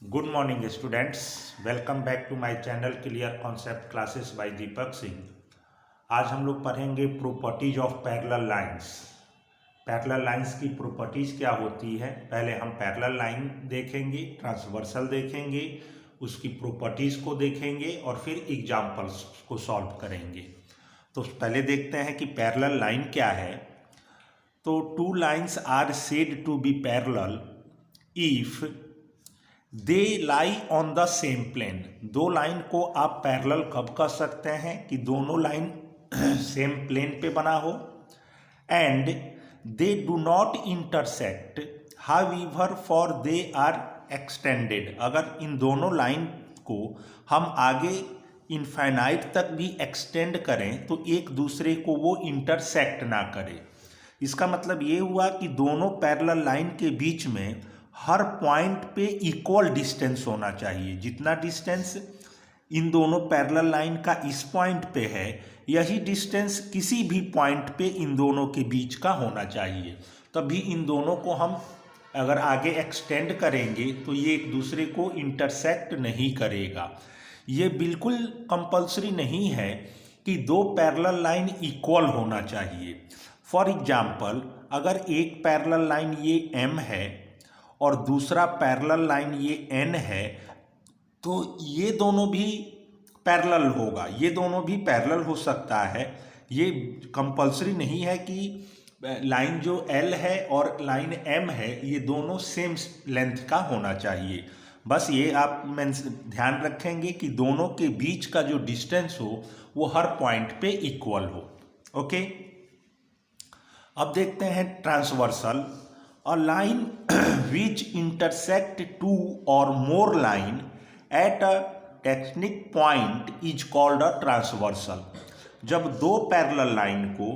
Good morning students, welcome back to my channel clear concept classes by Deepak Singh. आज हम लोग पढ़ेंगे properties of parallel lines. Parallel lines की properties क्या होती है, पहले हम पैरेलल लाइन देखेंगे, ट्रांसवर्सल देखेंगे, उसकी प्रॉपर्टीज को देखेंगे और फिर एग्जाम्पल्स को सॉल्व करेंगे। तो पहले देखते हैं कि पैरेलल लाइन क्या है। तो two lines are said to be parallel if they lie on the same plane. दो लाइन को आप पैरेलल कब कह सकते हैं कि दोनों लाइन सेम प्लेन पे बना हो, and they do not intersect however far they are extended. अगर इन दोनों लाइन को हम आगे इनफाइनाइट तक भी एक्सटेंड करें तो एक दूसरे को वो इंटरसेक्ट ना करे। इसका मतलब ये हुआ कि दोनों पैरेलल लाइन के बीच में हर पॉइंट पे इक्वल डिस्टेंस होना चाहिए। जितना डिस्टेंस इन दोनों पैरेलल लाइन का इस पॉइंट पे है, यही डिस्टेंस किसी भी पॉइंट पे इन दोनों के बीच का होना चाहिए। तभी इन दोनों को हम अगर आगे एक्सटेंड करेंगे तो ये एक दूसरे को इंटरसेक्ट नहीं करेगा। ये बिल्कुल कंपल्सरी नहीं है कि दो पैरेलल लाइन इक्वल होना चाहिए। फॉर एग्जाम्पल, अगर एक पैरेलल लाइन ये M है और दूसरा पैरेलल लाइन ये N है, तो ये दोनों भी पैरेलल होगा, ये दोनों भी पैरेलल हो सकता है। ये कंपल्सरी नहीं है कि लाइन जो L है और लाइन M है ये दोनों सेम लेंथ का होना चाहिए। बस ये आप ध्यान रखेंगे कि दोनों के बीच का जो डिस्टेंस हो वो हर पॉइंट पे इक्वल हो। ओके, अब देखते हैं transversal. A line which intersect two or more line at a distinct point is called a transversal। जब दो पैरेलल लाइन को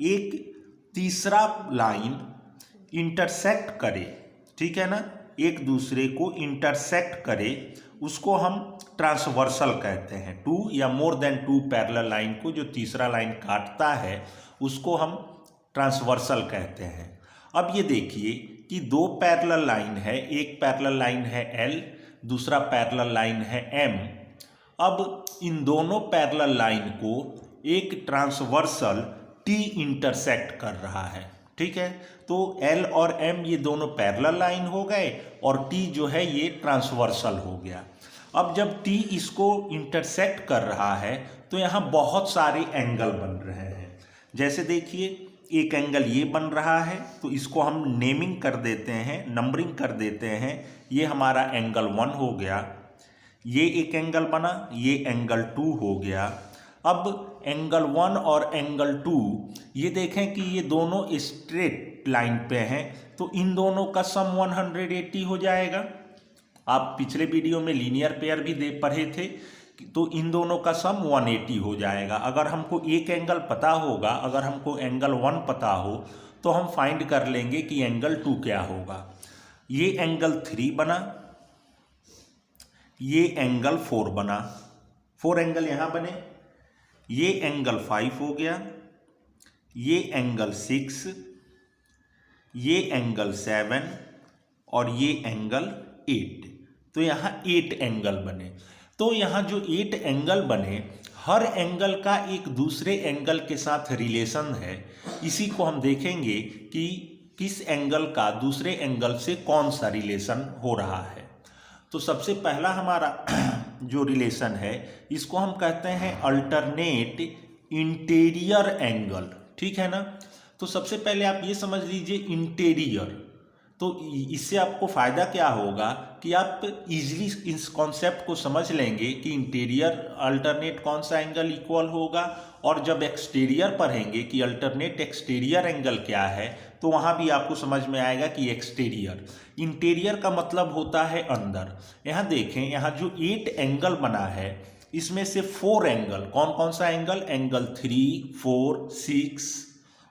एक तीसरा लाइन इंटरसेक्ट करे, ठीक है ना, एक दूसरे को इंटरसेक्ट करे, उसको हम ट्रांसवर्सल कहते हैं। टू या more than two parallel line को जो तीसरा लाइन काटता है उसको हम ट्रांसवर्सल कहते हैं। अब ये देखिए कि दो पैरेलल लाइन है, एक पैरेलल लाइन है L, दूसरा पैरेलल लाइन है M। अब इन दोनों पैरेलल लाइन को एक ट्रांसवर्सल T इंटरसेक्ट कर रहा है, ठीक है। तो L और M ये दोनों पैरेलल लाइन हो गए और T जो है ये ट्रांसवर्सल हो गया। अब जब T इसको इंटरसेक्ट कर रहा है तो यहाँ बहुत सारे एंगल बन रहे हैं। जैसे देखिए, एक एंगल ये बन रहा है तो इसको हम नेमिंग कर देते हैं, नंबरिंग कर देते हैं। ये हमारा एंगल 1 हो गया, ये एक एंगल बना, ये एंगल 2 हो गया। अब एंगल 1 और एंगल 2 ये देखें कि ये दोनों स्ट्रेट लाइन पे हैं, तो इन दोनों का सम 180 हो जाएगा। आप पिछले वीडियो में लीनियर पेयर भी पढ़े थे, तो इन दोनों का सम 180 हो जाएगा। अगर हमको एक एंगल पता होगा, अगर हमको एंगल 1 पता हो तो हम फाइंड कर लेंगे कि एंगल 2 क्या होगा। ये एंगल 3 बना, ये एंगल 4 बना, 4 एंगल यहाँ बने। ये एंगल 5 हो गया, ये एंगल 6, ये एंगल 7 और ये एंगल 8। तो यहाँ 8 एंगल बने। तो यहाँ जो 8 एंगल बने, हर एंगल का एक दूसरे एंगल के साथ रिलेशन है। इसी को हम देखेंगे कि किस एंगल का दूसरे एंगल से कौन सा रिलेशन हो रहा है। तो सबसे पहला हमारा जो रिलेशन है इसको हम कहते हैं अल्टरनेट इंटीरियर एंगल, ठीक है ना। तो सबसे पहले आप ये समझ लीजिए इंटीरियर, तो इससे आपको फ़ायदा क्या होगा कि आप इजीली इस कॉन्सेप्ट को समझ लेंगे कि इंटीरियर अल्टरनेट कौन सा एंगल इक्वल होगा। और जब एक्सटीरियर पढ़ेंगे कि अल्टरनेट एक्सटीरियर एंगल क्या है, तो वहाँ भी आपको समझ में आएगा कि एक्सटीरियर। इंटीरियर का मतलब होता है अंदर। यहाँ देखें, यहाँ जो 8 एंगल बना है इसमें से 4 एंगल, कौन कौन सा एंगल, एंगल 3, 4, 6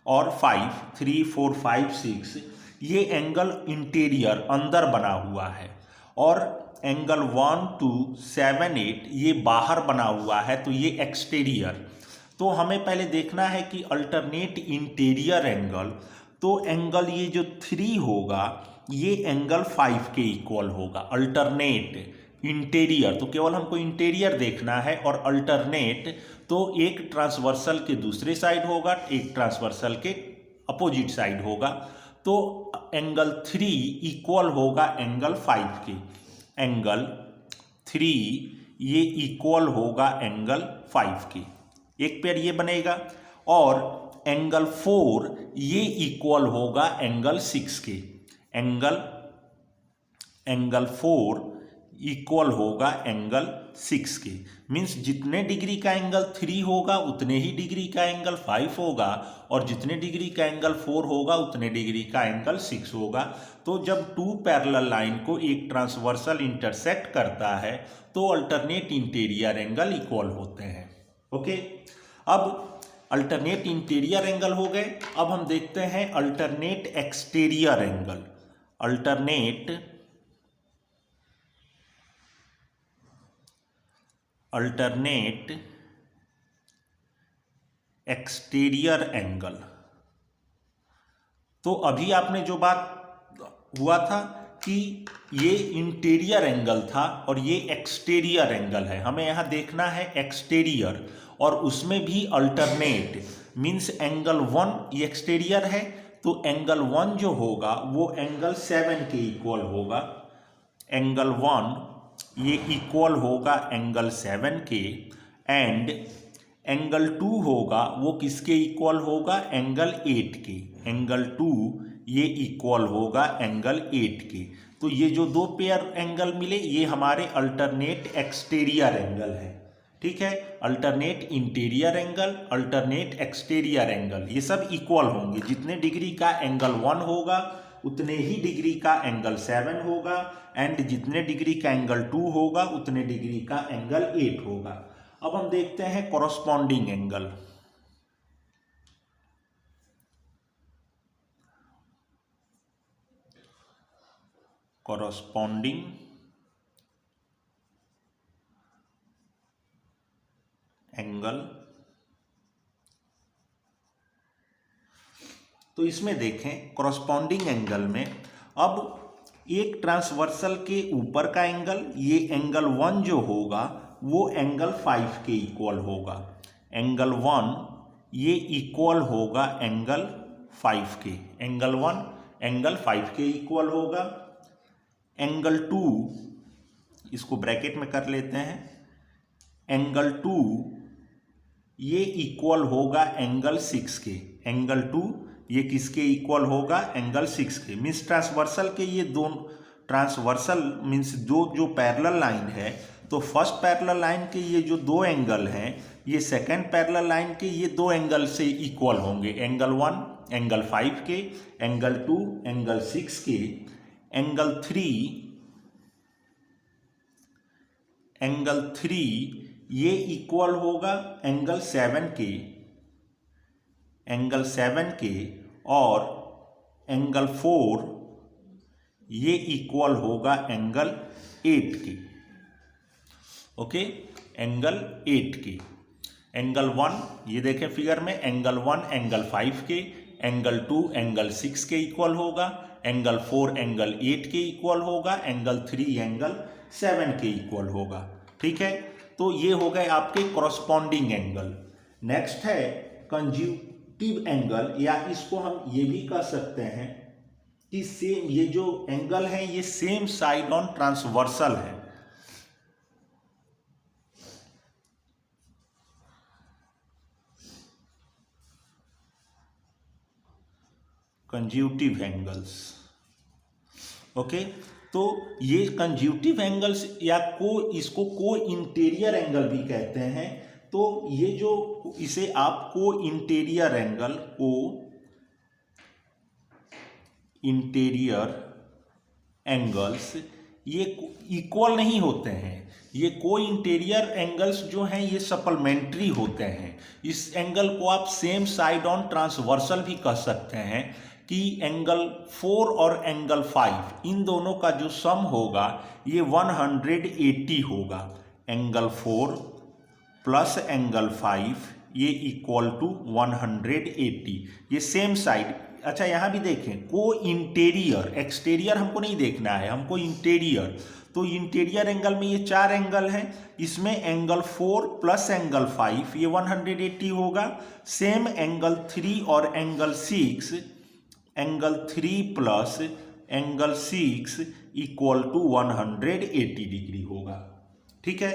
और 5, 3, 4, 5, 6, ये एंगल इंटीरियर अंदर बना हुआ है। और एंगल 1, 2, 7, 8 ये बाहर बना हुआ है, तो ये एक्सटीरियर। तो हमें पहले देखना है कि अल्टरनेट इंटीरियर एंगल, तो एंगल ये जो 3 होगा ये एंगल 5 के इक्वल होगा। अल्टरनेट इंटीरियर, तो केवल हमको इंटीरियर देखना है, और अल्टरनेट तो एक ट्रांसवर्सल के दूसरे साइड होगा, एक ट्रांसवर्सल के अपोजिट साइड होगा। तो एंगल 3 इक्वल होगा एंगल 5 के। एंगल 3 ये इक्वल होगा एंगल 5 के, एक पेयर ये बनेगा। और एंगल 4 ये इक्वल होगा एंगल 6 के। एंगल 4 इक्वल होगा एंगल 6 के। मीन्स जितने डिग्री का एंगल 3 होगा उतने ही डिग्री का एंगल 5 होगा, और जितने डिग्री का एंगल 4 होगा उतने डिग्री का एंगल 6 होगा। तो जब टू पैरेलल लाइन को एक ट्रांसवर्सल इंटरसेक्ट करता है तो अल्टरनेट इंटीरियर एंगल इक्वल होते हैं। ओके, अब अल्टरनेट इंटीरियर एंगल हो गए। अब हम देखते हैं alternate exterior angle. Alternate exterior angle. तो अभी आपने जो बात हुआ था कि ये इंटीरियर एंगल था और ये एक्सटीरियर एंगल है, हमें यहाँ देखना है एक्सटीरियर, और उसमें भी अल्टरनेट मीन्स एंगल 1 ये एक्सटीरियर है, तो एंगल 1 जो होगा वो एंगल 7 के इक्वल होगा। एंगल 1 ये इक्वल होगा एंगल 7 के, एंड एंगल 2 होगा वो किसके इक्वल होगा, एंगल 8 के। एंगल 2 ये इक्वल होगा एंगल 8 के। तो ये जो दो पेयर एंगल मिले ये हमारे अल्टरनेट एक्सटीरियर एंगल है। ठीक है, alternate interior angle, alternate exterior angle, ये सब इक्वल होंगे। जितने डिग्री का एंगल 1 होगा उतने ही डिग्री का एंगल 7 होगा, एंड जितने डिग्री का एंगल 2 होगा उतने डिग्री का एंगल 8 होगा। अब हम देखते हैं कॉरस्पॉन्डिंग एंगल। कॉरस्पॉन्डिंग एंगल, तो इसमें देखें कॉरस्पॉन्डिंग एंगल में अब एक ट्रांसवर्सल के ऊपर का एंगल, ये एंगल 1 जो होगा वो एंगल 5 के इक्वल होगा। एंगल 1 ये इक्वल होगा एंगल 5 के। एंगल 1 एंगल 5 के इक्वल होगा। एंगल 2 इसको ब्रैकेट में कर लेते हैं। एंगल 2 ये इक्वल होगा एंगल 6 के। एंगल 2 ये किसके इक्वल होगा, एंगल 6 के। मीन्स ट्रांसवर्सल के ये दोनों, ट्रांसवर्सल मीन्स दो जो पैरेलल लाइन है, तो फर्स्ट पैरेलल लाइन के ये जो दो एंगल हैं ये सेकंड पैरेलल लाइन के ये दो एंगल से इक्वल होंगे। एंगल 1 एंगल 5 के, एंगल 2 एंगल 6 के, एंगल 3 ये इक्वल होगा एंगल 7 के, एंगल 7 के, और एंगल 4 ये इक्वल होगा एंगल 8 के। ओके, एंगल 8 के। एंगल 1 ये देखें फिगर में, एंगल 1 एंगल 5 के, एंगल 2 एंगल 6 के इक्वल होगा, एंगल 4 एंगल 8 के इक्वल होगा, एंगल 3 एंगल 7 के इक्वल होगा। ठीक है, तो ये हो गए आपके कॉरस्पॉन्डिंग एंगल। नेक्स्ट है कंज्यूटिव एंगल, या इसको हम ये भी कह सकते हैं कि सेम, ये जो एंगल है ये सेम साइड ऑन ट्रांसवर्सल है। कंज्यूटिव एंगल्स। ओके, तो ये कंज्यूटिव एंगल्स या इसको को इंटीरियर एंगल भी कहते हैं। तो ये जो इसे आप को इंटीरियर एंगल, को इंटीरियर एंगल्स ये इक्वल नहीं होते हैं। ये को इंटीरियर एंगल्स जो हैं ये सप्लीमेंट्री होते हैं। इस एंगल को आप सेम साइड ऑन ट्रांसवर्सल भी कह सकते हैं कि एंगल 4 और एंगल 5 इन दोनों का जो सम होगा ये 180 होगा। एंगल 4 + एंगल 5 ये इक्वल टू 180। ये सेम साइड अच्छा यहाँ भी देखें, को इंटीरियर, एक्सटीरियर हमको नहीं देखना है, हमको इंटीरियर। तो इंटीरियर एंगल में ये 4 एंगल हैं, इसमें एंगल 4 प्लस एंगल 5 ये 180 होगा। सेम एंगल 3 और angle 6, angle 3 plus angle 6 equal to 180 degree होगा। ठीक है,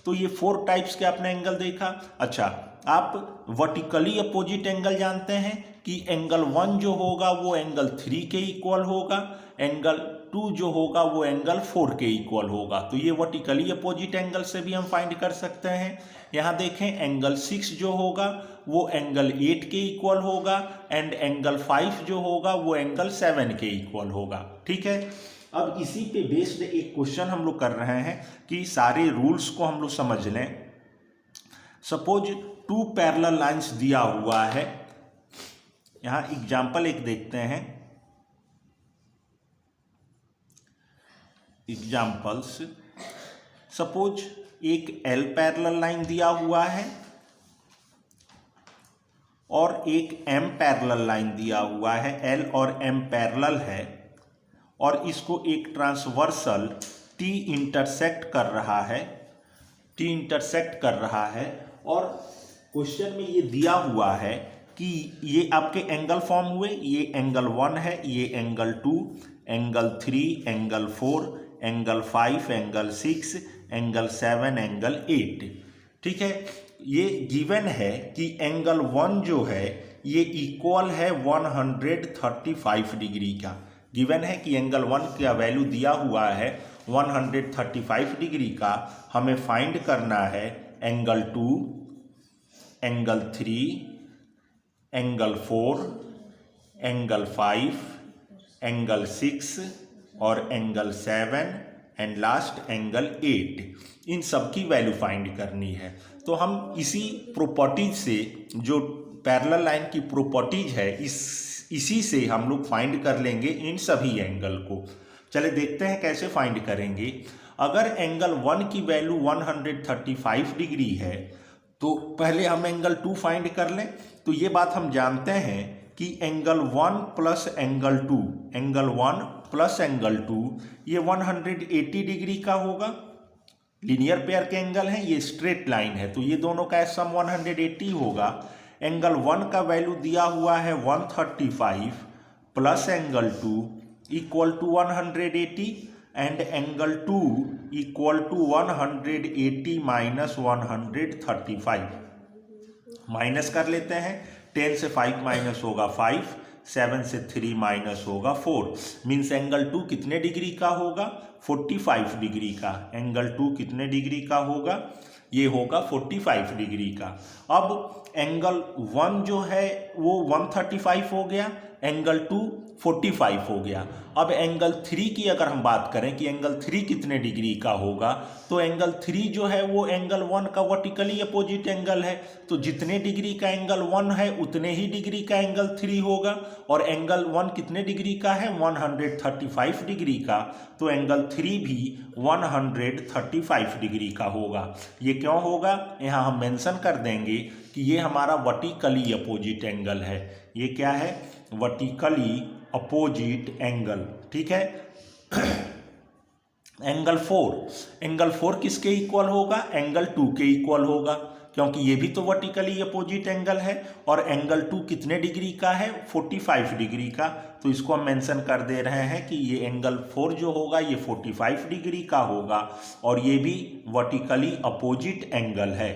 तो ये 4 टाइप्स के आपने एंगल देखा। अच्छा, आप वर्टिकली अपोजिट एंगल जानते हैं कि एंगल 1 जो होगा वो एंगल 3 के इक्वल होगा, एंगल 2 जो होगा वो एंगल 4 के इक्वल होगा। तो ये वर्टिकली अपोजिट एंगल से भी हम फाइंड कर सकते हैं। यहाँ देखें, एंगल 6 जो होगा वो एंगल 8 के इक्वल होगा, एंड एंगल 5 जो होगा वो एंगल 7 के इक्वल होगा। ठीक है, अब इसी पे बेस्ड एक क्वेश्चन हम लोग कर रहे हैं कि सारे रूल्स को हम लोग समझ लें। सपोज 2 पैरेलल लाइंस दिया हुआ है, यहां एग्जाम्पल एक देखते हैं। एग्जाम्पल्स, सपोज एक L पैरेलल लाइन दिया हुआ है और एक M पैरेलल लाइन दिया हुआ है। L और M पैरेलल है और इसको एक ट्रांसवर्सल T इंटरसेक्ट कर रहा है, T इंटरसेक्ट कर रहा है। और क्वेश्चन में ये दिया हुआ है कि ये आपके एंगल फॉर्म हुए, ये एंगल 1 है, ये angle 2, angle 3, angle 4, angle 5, angle 6, angle 7, angle 8। ठीक है, ये गिवन है कि एंगल 1 जो है ये इक्वल है 135 डिग्री का। गिवन है कि एंगल 1 का वैल्यू दिया हुआ है 135 डिग्री का। हमें फाइंड करना है angle 2, angle 3, angle 4, angle 5, angle 6 और एंगल 7 एंड लास्ट एंगल 8। इन सब की वैल्यू फाइंड करनी है। तो हम इसी प्रॉपर्टीज से, जो पैरेलल लाइन की प्रॉपर्टीज है, इसी से हम लोग फाइंड कर लेंगे इन सभी एंगल को। चले देखते हैं कैसे फाइंड करेंगे। अगर एंगल 1 की वैल्यू 135 डिग्री है तो पहले हम एंगल 2 फाइंड कर लें। तो ये बात हम जानते हैं कि angle 1 plus angle 2, angle 1 plus angle 2 ये 180 डिग्री का होगा। लीनियर पेयर के एंगल हैं, ये स्ट्रेट लाइन है, तो ये दोनों का सम 180 होगा। एंगल 1 का वैल्यू दिया हुआ है 135 plus angle 2 equal to 180 and angle 2 equal to 180 minus 135। Minus कर लेते हैं, 10 से 5 माइनस होगा 5, 7 से 3 माइनस होगा 4। मीन्स एंगल 2 कितने डिग्री का होगा? 45 डिग्री का। एंगल 2 कितने डिग्री का होगा? ये होगा 45 डिग्री का। अब एंगल 1 जो है वो 135 हो गया, एंगल 2 45 हो गया। अब एंगल 3 की अगर हम बात करें कि एंगल 3 कितने डिग्री का होगा, तो एंगल 3 जो है वो एंगल 1 का वर्टिकली अपोजिट एंगल है। तो जितने डिग्री का एंगल 1 है उतने ही डिग्री का एंगल 3 होगा। और एंगल 1 कितने डिग्री का है? 135 डिग्री का। तो एंगल 3 भी 135 डिग्री का होगा। ये क्यों होगा? यहाँ हम मेंशन कर देंगे कि ये हमारा वर्टिकली अपोजिट एंगल है। ये क्या है? Vertically opposite angle. ठीक है। एंगल 4 किसके इक्वल होगा? एंगल 2 के इक्वल होगा, क्योंकि ये भी तो वर्टिकली अपोजिट एंगल है। और एंगल 2 कितने डिग्री का है? 45 डिग्री का। तो इसको हम मेंशन कर दे रहे हैं कि ये एंगल 4 जो होगा ये 45 डिग्री का होगा और ये भी वर्टिकली अपोजिट एंगल है।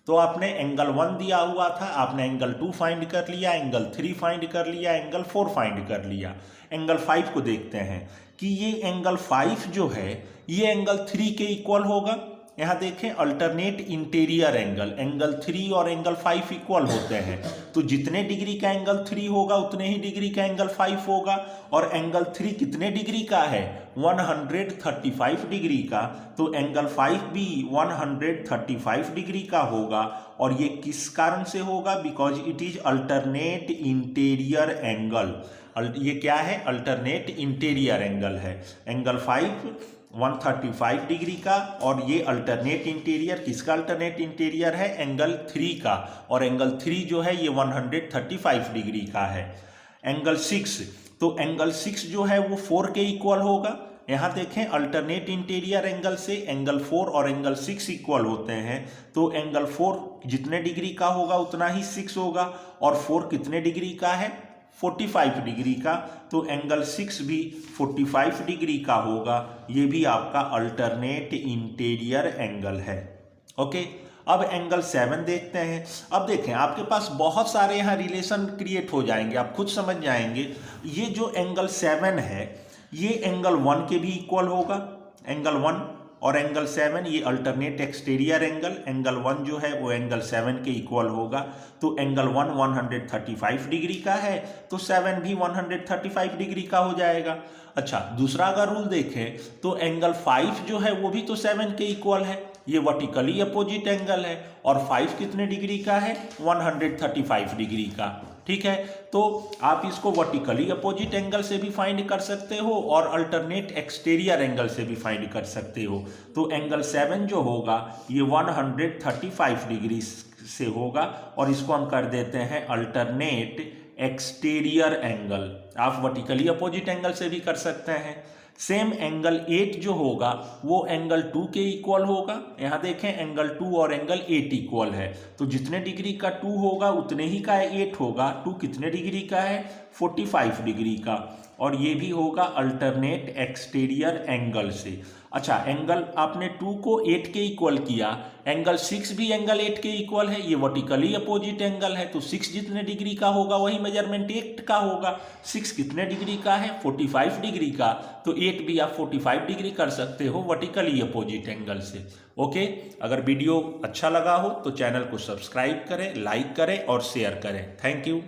तो आपने एंगल 1 दिया हुआ था, आपने एंगल 2 फाइंड कर लिया, एंगल 3 फाइंड कर लिया, एंगल 4 फाइंड कर लिया। एंगल 5 को देखते हैं कि ये एंगल 5 जो है ये एंगल 3 के इक्वल होगा। यहाँ देखें, अल्टरनेट इंटीरियर एंगल, एंगल 3 और एंगल 5 इक्वल होते हैं। तो जितने डिग्री का एंगल 3 होगा उतने ही डिग्री का एंगल 5 होगा। और एंगल 3 कितने डिग्री का है? 135 डिग्री का। तो एंगल 5 भी 135 डिग्री का होगा। और ये किस कारण से होगा? Because it is alternate interior angle. ये क्या है? अल्टरनेट इंटीरियर एंगल है। एंगल 5 135 डिग्री का और ये अल्टरनेट इंटीरियर, किसका अल्टरनेट इंटीरियर है? एंगल 3 का। और एंगल 3 जो है ये 135 डिग्री का है। एंगल 6, तो एंगल 6 जो है वो 4 के इक्वल होगा। यहाँ देखें अल्टरनेट इंटीरियर एंगल से एंगल 4 और एंगल 6 इक्वल होते हैं, तो एंगल 4 जितने डिग्री का होगा उतना ही 6 होगा, और 4 कितने डिग्री का है, 45 डिग्री का, तो एंगल 6 भी 45 डिग्री का होगा। ये भी आपका अल्टरनेट इंटीरियर एंगल है। ओके, अब एंगल 7 देखते हैं। अब देखें आपके पास बहुत सारे यहाँ रिलेशन क्रिएट हो जाएंगे, आप खुद समझ जाएंगे। ये जो एंगल 7 है ये एंगल 1 के भी इक्वल होगा। एंगल 1 और एंगल 7 ये अल्टरनेट एक्सटीरियर एंगल 1 जो है वो एंगल 7 के इक्वल होगा। तो एंगल 1 135 डिग्री का है, तो 7 भी 135 डिग्री का हो जाएगा। अच्छा, दूसरा अगर रूल देखें तो एंगल 5 जो है वो भी तो 7 के इक्वल है, ये वर्टिकली अपोजिट एंगल है, और 5 कितने डिग्री का है, 135 डिग्री का। ठीक है, तो आप इसको वर्टिकली अपोजिट एंगल से भी फाइंड कर सकते हो और अल्टरनेट एक्सटीरियर एंगल से भी फाइंड कर सकते हो। तो एंगल 7 जो होगा ये 135 डिग्री से होगा, और इसको हम कर देते हैं अल्टरनेट एक्सटीरियर एंगल। आप वर्टिकली अपोजिट एंगल से भी कर सकते हैं। सेम एंगल 8 जो होगा वो एंगल 2 के इक्वल होगा। यहाँ देखें एंगल 2 और एंगल 8 इक्वल है, तो जितने डिग्री का 2 होगा उतने ही का 8 होगा। 2 कितने डिग्री का है, 45 डिग्री का, और ये भी होगा अल्टरनेट एक्सटीरियर एंगल से। अच्छा, एंगल आपने 2 को 8 के इक्वल किया, एंगल 6 भी एंगल 8 के इक्वल है, ये वर्टिकली अपोजिट एंगल है, तो 6 जितने डिग्री का होगा वही मेजरमेंट 8 का होगा। 6 कितने डिग्री का है, 45 डिग्री का, तो 8 भी आप 45 डिग्री कर सकते हो वर्टिकली अपोजिट एंगल से। ओके, अगर वीडियो अच्छा लगा हो तो चैनल को सब्सक्राइब करें, लाइक करें और शेयर करें। Thank you.